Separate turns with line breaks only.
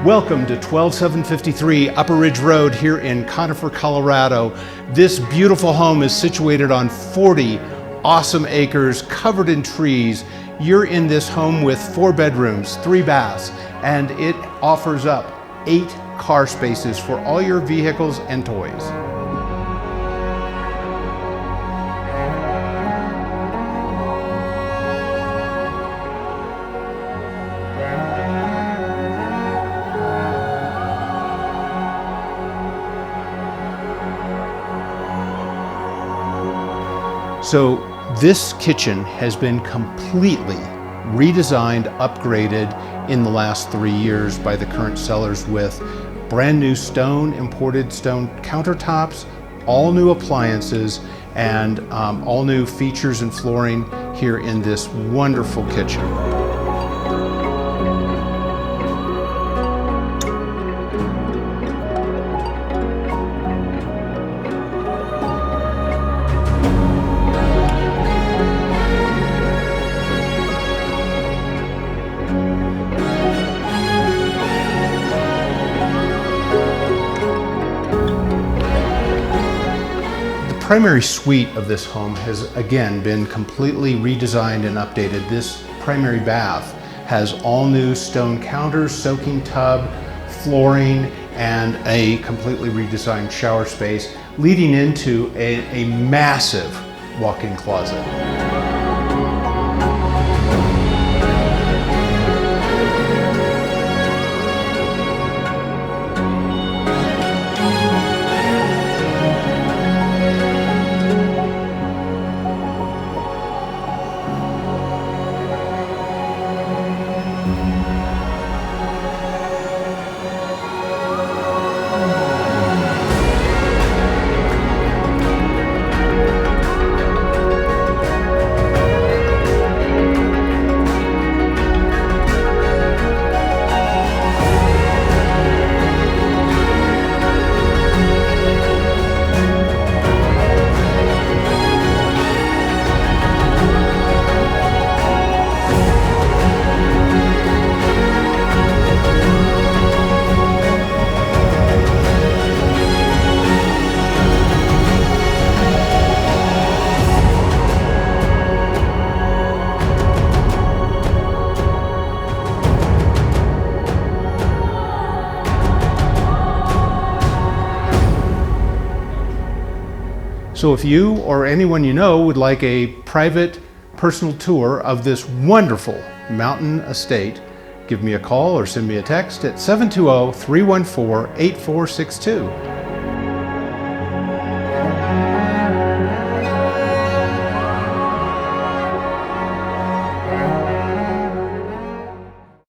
Welcome to 12753 Upper Ridge Road here in Conifer, Colorado. This beautiful home is situated on 40 awesome acres covered in trees. You're in this home with 4 bedrooms, 3 baths, and it offers up 8 car spaces for all your vehicles and toys. So this kitchen has been completely redesigned, upgraded in the last 3 years by the current sellers with brand new imported stone countertops, all new appliances, and all new features and flooring here in this wonderful kitchen. The primary suite of this home has again been completely redesigned and updated. This primary bath has all new stone counters, soaking tub, flooring, and a completely redesigned shower space, leading into a massive walk-in closet. So if you or anyone you know would like a private personal tour of this wonderful mountain estate, give me a call or send me a text at 720-314-8462.